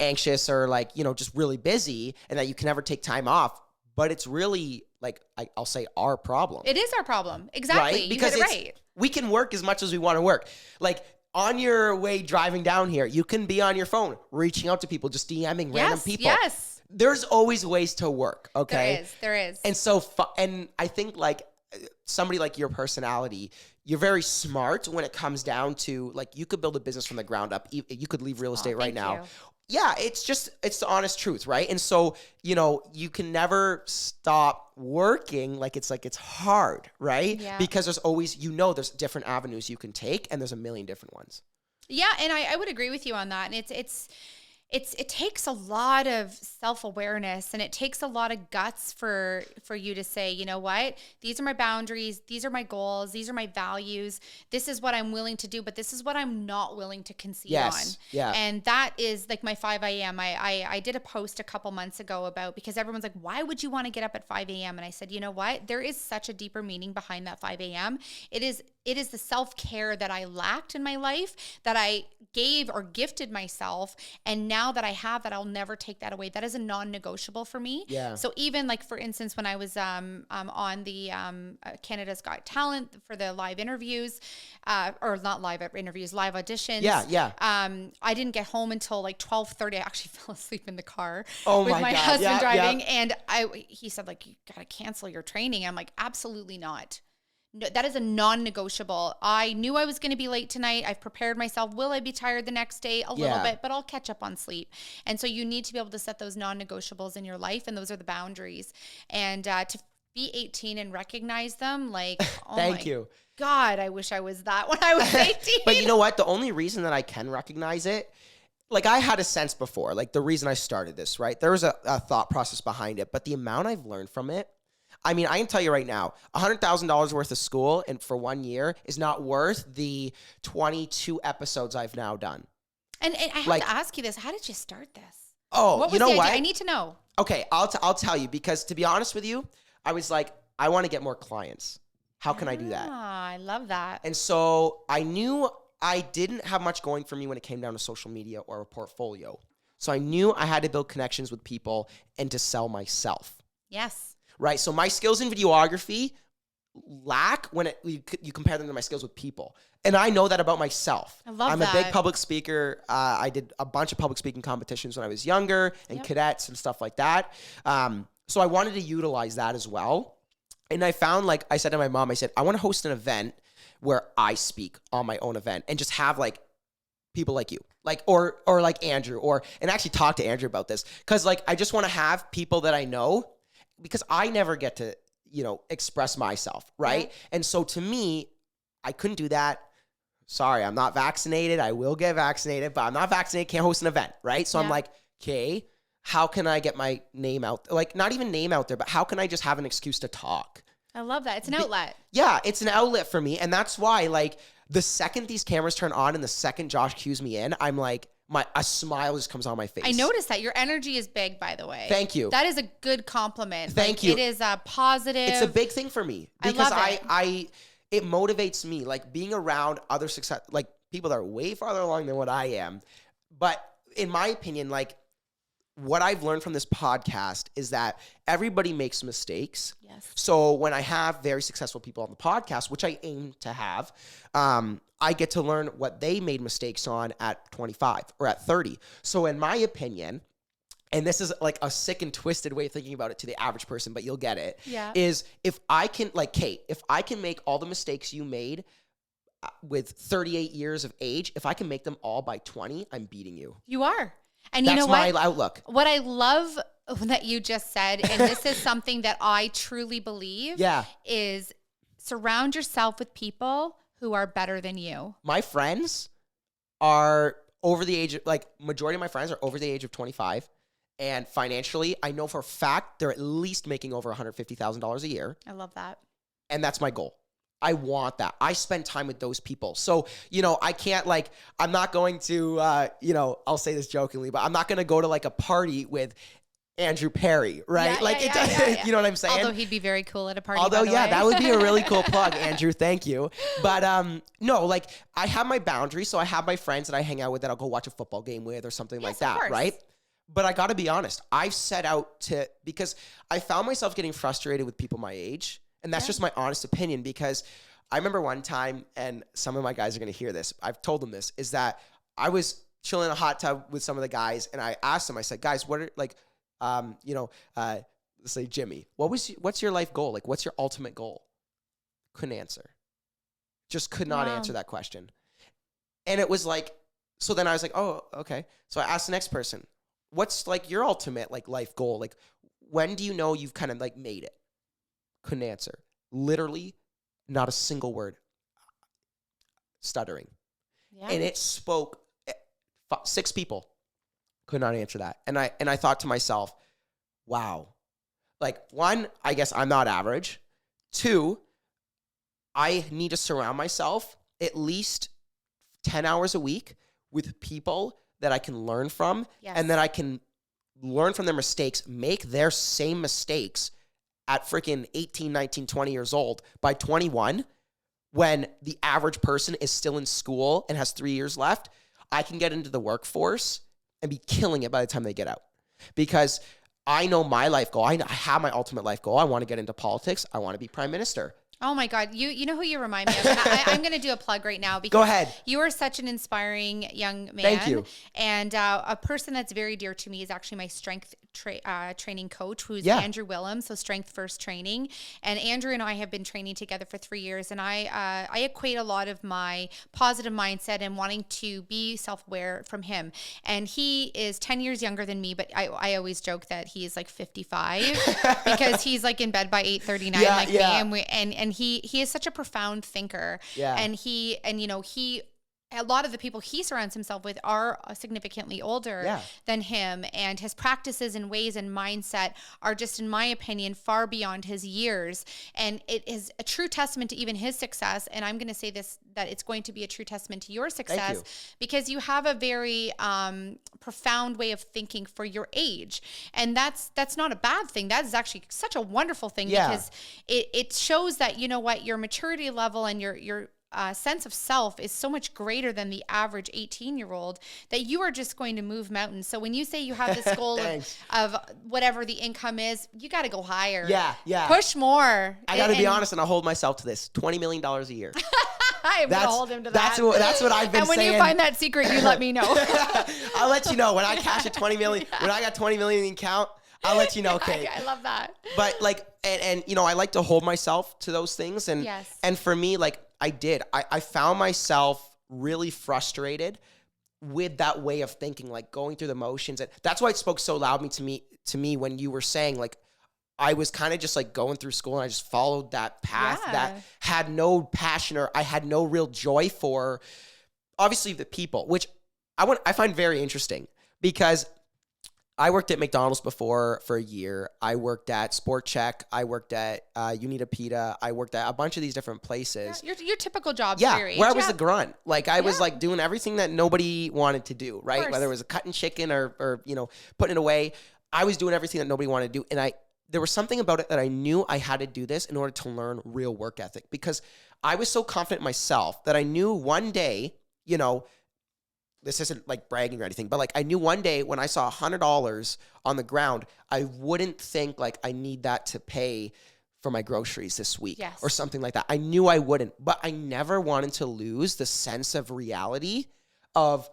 anxious or like, just really busy, and that you can never take time off. But it's really like, I'll say our problem. It is our problem. Exactly. Right? Because you hit it right. We can work as much as we want to work. Like on your way driving down here, you can be on your phone, reaching out to people, just DMing random people. Yes. There's always ways to work. Okay. There is. And so, and I think like somebody like your personality, you're very smart when it comes down to like, you could build a business from the ground up. You could leave real estate right now. Yeah, it's the honest truth, right? And so, you can never stop working. Like it's hard, right? Yeah. Because there's always, there's different avenues you can take, and there's a million different ones. Yeah, and I would agree with you on that. And it takes a lot of self-awareness, and it takes a lot of guts for you to say, you know what, these are my boundaries, these are my goals, these are my values, this is what I'm willing to do, but this is what I'm not willing to concede on. Yeah. And that is like my 5 a.m. I did a post a couple months ago about, because everyone's like, why would you want to get up at 5 a.m.? And I said, you know what, there is such a deeper meaning behind that 5 a.m. It is it is the self-care that I lacked in my life that I gave or gifted myself. And now that I have that, I'll never take that away. That is a non-negotiable for me. Yeah. So even like, for instance, when I was on the Canada's Got Talent for the live interviews, or not live interviews, live auditions. Yeah. I didn't get home until like 12:30. I actually fell asleep in the car with my God. husband driving. Yeah. And he said, like, you got to cancel your training. I'm like, absolutely not. No, that is a non-negotiable. I knew I was going to be late tonight. I've prepared myself. Will I be tired the next day? A little bit, but I'll catch up on sleep. And so you need to be able to set those non-negotiables in your life, and those are the boundaries. And to be 18 and recognize them, like, oh Thank you. God, I wish I was that when I was 18. But you know what? The only reason that I can recognize it, like I had a sense before, like the reason I started this, right? There was a thought process behind it, but the amount I've learned from it, I mean, I can tell you right now, $100,000 worth of school and for 1 year is not worth the 22 episodes I've now done. And I have to ask you this. How did you start this? Oh, what was you know the idea? what? I need to know. Okay, I'll tell you, because to be honest with you, I was like, I want to get more clients. How can I do that? I love that. And so I knew I didn't have much going for me when it came down to social media or a portfolio. So I knew I had to build connections with people and to sell myself. Yes. Right. So my skills in videography lack when you compare them to my skills with people. And I know that about myself. I love I'm that. a big public speaker. I did a bunch of public speaking competitions when I was younger and cadets and stuff like that. So I wanted to utilize that as well. And I found, like I said to my mom, I said, I want to host an event where I speak on my own event and just have like people like you, like, or like Andrew, and actually talk to Andrew about this. Cause like, I just want to have people that I know, because I never get to, express myself. Right. Yeah. And so to me, I couldn't do that. Sorry, I'm not vaccinated. I will get vaccinated, but I'm not vaccinated. Can't host an event. Right. So I'm like, okay, how can I get my name out? Like, not even name out there, but how can I just have an excuse to talk? I love that. It's an outlet. Yeah, it's an outlet for me. And that's why, like, the second these cameras turn on and the second Josh cues me in, I'm like, a smile just comes on my face. I noticed that. Your energy is big, by the way. Thank you. That is a good compliment. Thank you. It is a positive. It's a big thing for me because I love it motivates me, like being around other success, like people that are way farther along than what I am. But in my opinion, like, what I've learned from this podcast is that everybody makes mistakes. Yes. So when I have very successful people on the podcast, which I aim to have, I get to learn what they made mistakes on at 25 or at 30. So in my opinion, and this is like a sick and twisted way of thinking about it to the average person, but you'll get it, is if I can, like Kate, if I can make all the mistakes you made with 38 years of age, if I can make them all by 20, I'm beating you. You are. And that's you know what? That's my outlook. What I love that you just said, and this is something that I truly believe, is surround yourself with people who are better than you. My friends are over the age of, like, majority of my friends are over the age of 25. And financially, I know for a fact they're at least making over $150,000 a year. I love that. And that's my goal. I want that. I spend time with those people. So, I can't, like, I'm not going to, I'll say this jokingly, but I'm not going to go to like a party with Andrew Perry, right? You know what I'm saying? Although he'd be very cool at a party. Although, that would be a really cool plug, Andrew. Thank you. But no, like, I have my boundaries. So I have my friends that I hang out with that I'll go watch a football game with or something like that, right? But I got to be honest. I've set out to, because I found myself getting frustrated with people my age. And that's just my honest opinion, because I remember one time, and some of my guys are going to hear this, I've told them this, is that I was chilling in a hot tub with some of the guys, and I asked them, I said, guys, what are, like, let's say Jimmy, what's your life goal? Like, what's your ultimate goal? Couldn't answer. Just could not answer that question. And it was like, so then I was like, oh, okay. So I asked the next person, what's like your ultimate like life goal? Like, when do you know you've kind of like made it? Couldn't answer. Literally not a single word. Stuttering. Yeah. And it spoke 6 people. Could not answer that. And I thought to myself, wow. Like, 1, I guess I'm not average. 2, I need to surround myself at least 10 hours a week with people that I can learn from, and that I can learn from their mistakes, make their same mistakes at freaking 18, 19, 20 years old. By 21, when the average person is still in school and has 3 years left, I can get into the workforce and be killing it by the time they get out. Because I know my life goal. I have my ultimate life goal. I want to get into politics. I want to be prime minister. Oh my God. You know who you remind me of? And I'm going to do a plug right now because Go ahead. You are such an inspiring young man. Thank you. And a person that's very dear to me is actually my strength training coach, who's Andrew Willems, so Strength First Training. And Andrew and I have been training together for 3 years. And I equate a lot of my positive mindset and wanting to be self-aware from him. And he is 10 years younger than me, but I always joke that he is like 55 because he's like in bed by 8:39 me. And he is such a profound thinker. Yeah. And he a lot of the people he surrounds himself with are significantly older than him, and his practices and ways and mindset are just, in my opinion, far beyond his years. And it is a true testament to even his success. And I'm going to say this, that it's going to be a true testament to your success because you have a very profound way of thinking for your age. And that's not a bad thing. That is actually such a wonderful thing because it shows that, you know what, your maturity level and your sense of self is so much greater than the average 18-year-old that you are just going to move mountains. So when you say you have this goal of whatever the income is, you got to go higher. Yeah. Push more. I got to be honest, and I'll hold myself to this. $20 million a year. I'm going to hold him to that. That's what I've been saying. And when you find that secret, you let me know. I'll let you know when I cash at 20 million. When I got 20 million in the account, I'll let you know. Okay. I love that. But like, and you know, I like to hold myself to those things. And, and for me, like I found myself really frustrated with that way of thinking, like going through the motions. And that's why it spoke so loudly to me when you were saying, like, I was kind of just like going through school and I just followed that path that had no passion or I had no real joy for, obviously, the people, which I find very interesting because I worked at McDonald's before for a year. I worked at Sport Check. I worked at Unita Pita. I worked at a bunch of these different places. Yeah, your typical jobs. Yeah, where I was the grunt. Like I was like doing everything that nobody wanted to do, right? Whether it was cutting chicken or you know, putting it away. I was doing everything that nobody wanted to do. And there was something about it that I knew I had to do this in order to learn real work ethic because I was so confident in myself that I knew one day, you know, this isn't like bragging or anything, but like I knew one day when I saw $100 on the ground, I wouldn't think like I need that to pay for my groceries this week or something like that. I knew I wouldn't, but I never wanted to lose the sense of reality of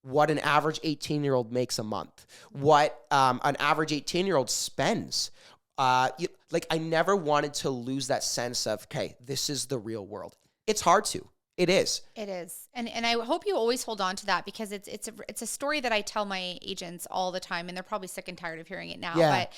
what an average 18-year-old makes a month, what an average 18-year-old spends. Like I never wanted to lose that sense of, okay, this is the real world. It's hard to. It is. It is. And I hope you always hold on to that because it's a story that I tell my agents all the time and they're probably sick and tired of hearing it now. But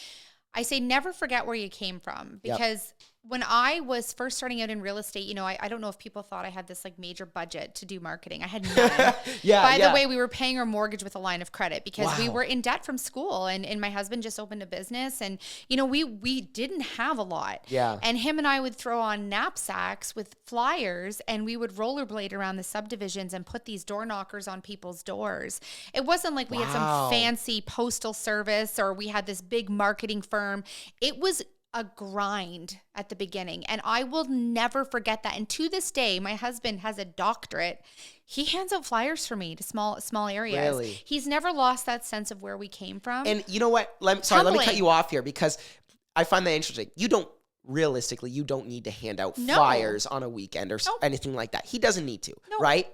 I say never forget where you came from because when I was first starting out in real estate, you know, I don't know if people thought I had this like major budget to do marketing. I had none. By the way, we were paying our mortgage with a line of credit because we were in debt from school and my husband just opened a business and, you know, we didn't have a lot. And him and I would throw on knapsacks with flyers and we would rollerblade around the subdivisions and put these door knockers on people's doors. It wasn't like we had some fancy postal service or we had this big marketing firm. It was a grind at the beginning. And I will never forget that. And to this day, my husband has a doctorate. He hands out flyers for me to small areas. Really? He's never lost that sense of where we came from. And you know what? Let me cut you off here because I find that interesting. You don't need to hand out flyers on a weekend or anything like that. He doesn't need to, right?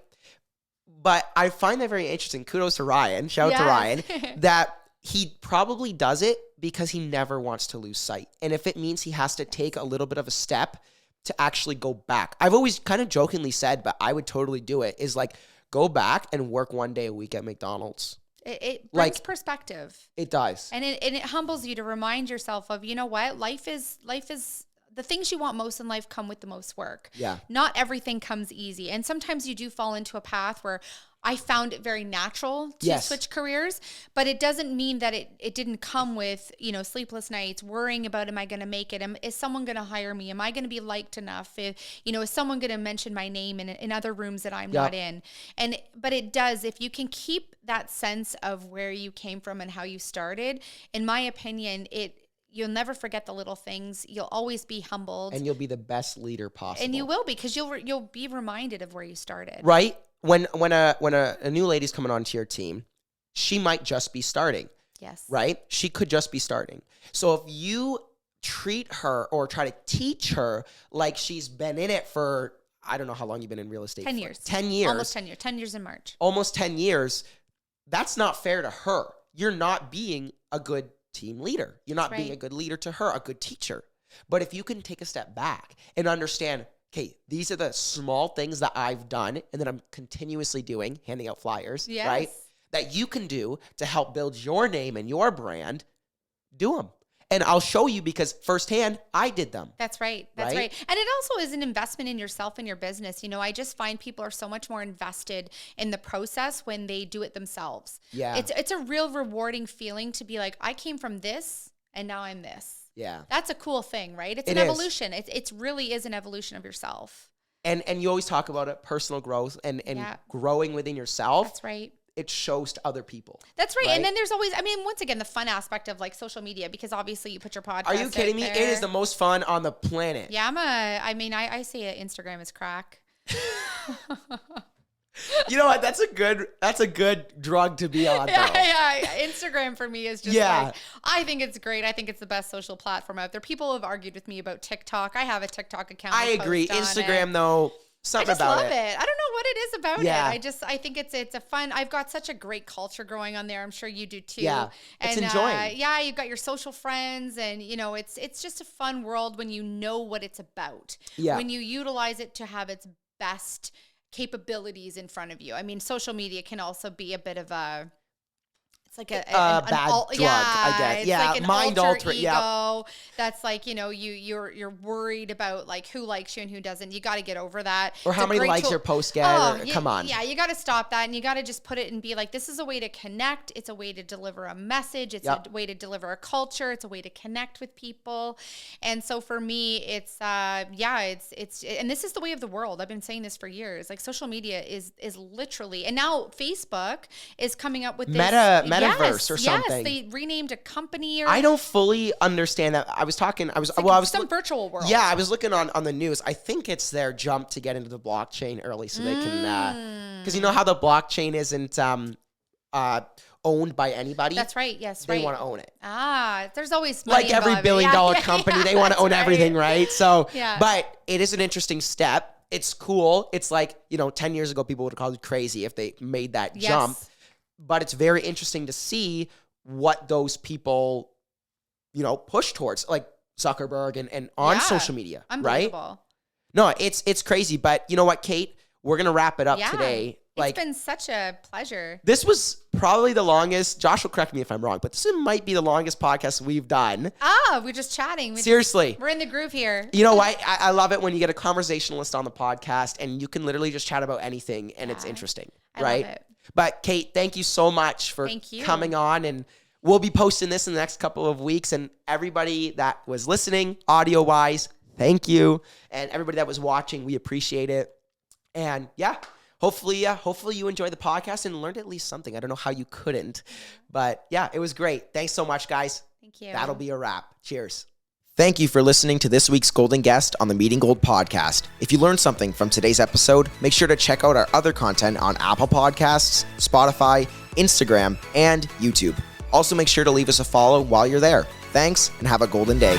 But I find that very interesting. Kudos to Ryan. Shout out to Ryan. That he probably does it because he never wants to lose sight. And if it means he has to take a little bit of a step to actually go back. I've always kind of jokingly said, but I would totally do it, is like go back and work one day a week at McDonald's. It brings perspective. It does. And it humbles you to remind yourself of, you know what, life is the things you want most in life come with the most work. Yeah. Not everything comes easy. And sometimes you do fall into a path where I found it very natural to switch careers, but it doesn't mean that it didn't come with, you know, sleepless nights, worrying about, am I going to make it? Is someone going to hire me? Am I going to be liked enough? Is someone going to mention my name in other rooms that I'm not in? But it does, if you can keep that sense of where you came from and how you started, in my opinion, You'll never forget the little things. You'll always be humbled. And you'll be the best leader possible. And you will, because you'll be reminded of where you started. Right? When a new lady's coming onto your team, she might just be starting. Yes. Right? She could just be starting. So if you treat her or try to teach her like she's been in it for, I don't know how long you've been in real estate. 10 years. 10 years. Almost 10 years. 10 years in March. Almost 10 years. That's not fair to her. You're not being a good team leader. You're not being a good leader to her, a good teacher. But if you can take a step back and understand, okay, these are the small things that I've done and that I'm continuously doing, handing out flyers, right? That you can do to help build your name and your brand, do them. And I'll show you because firsthand, I did them. That's right. That's right. And it also is an investment in yourself and your business. You know, I just find people are so much more invested in the process when they do it themselves. Yeah. It's a real rewarding feeling to be like, I came from this and now I'm this. Yeah. That's a cool thing, right? It's an evolution. It really is an evolution of yourself. And you always talk about it, personal growth and growing within yourself. That's right. It shows to other people. That's right. And then there's always, I mean, once again, the fun aspect of like social media, because obviously you put your podcast. Are you kidding me? It is the most fun on the planet. Yeah, I say Instagram is crack. You know what? That's a good drug to be on. Yeah. Instagram for me is just like, I think it's great. I think it's the best social platform out there. People have argued with me about TikTok. I have a TikTok account. I agree. Instagram though. I just love it. I don't know what it is about it. I think it's a fun. I've got such a great culture going on there. I'm sure you do too. Yeah, it's enjoying. You've got your social friends, and you know it's just a fun world when you know what it's about. Yeah. When you utilize it to have its best capabilities in front of you. I mean, social media can also be a bit of a. It's like a bad drug, I guess. It's like an mind alter ego. Yeah. That's like, you know, you're worried about like who likes you and who doesn't. You got to get over that. Or how many likes your post get. Come on. Yeah, you got to stop that, and you got to just put it and be like, this is a way to connect. It's a way to deliver a message. It's a way to deliver a culture. It's a way to connect with people. And so for me, it's and this is the way of the world. I've been saying this for years. Like social media is literally, and now Facebook is coming up with this metaverse or something. Yes, they renamed a company. I don't fully understand that. I was some virtual world. Yeah, I was looking on the news. I think it's their jump to get into the blockchain early, so they can because you know how the blockchain isn't owned by anybody. That's right. Yes, they want to own it. There's always money like every billion-dollar company. They want to own everything, right? So, but it is an interesting step. It's cool. It's like 10 years ago, people would have called it crazy if they made that jump. But it's very interesting to see what those people, push towards, like Zuckerberg and on social media, right? No, it's crazy. But you know what, Kate? We're going to wrap it up today. It's been such a pleasure. This was probably the longest, Josh will correct me if I'm wrong, but this might be the longest podcast we've done. We're just chatting. Seriously. We're in the groove here. You know what? I love it when you get a conversationalist on the podcast and you can literally just chat about anything and it's interesting, right? I love it. But Kate, thank you so much for coming on, and we'll be posting this in the next couple of weeks. And everybody that was listening, audio-wise, thank you. And everybody that was watching, we appreciate it. And hopefully you enjoyed the podcast and learned at least something. I don't know how you couldn't, but it was great. Thanks so much, guys. Thank you. That'll be a wrap. Cheers. Thank you for listening to this week's Golden Guest on the Meeting Gold podcast. If you learned something from today's episode, make sure to check out our other content on Apple Podcasts, Spotify, Instagram, and YouTube. Also, make sure to leave us a follow while you're there. Thanks, and have a golden day.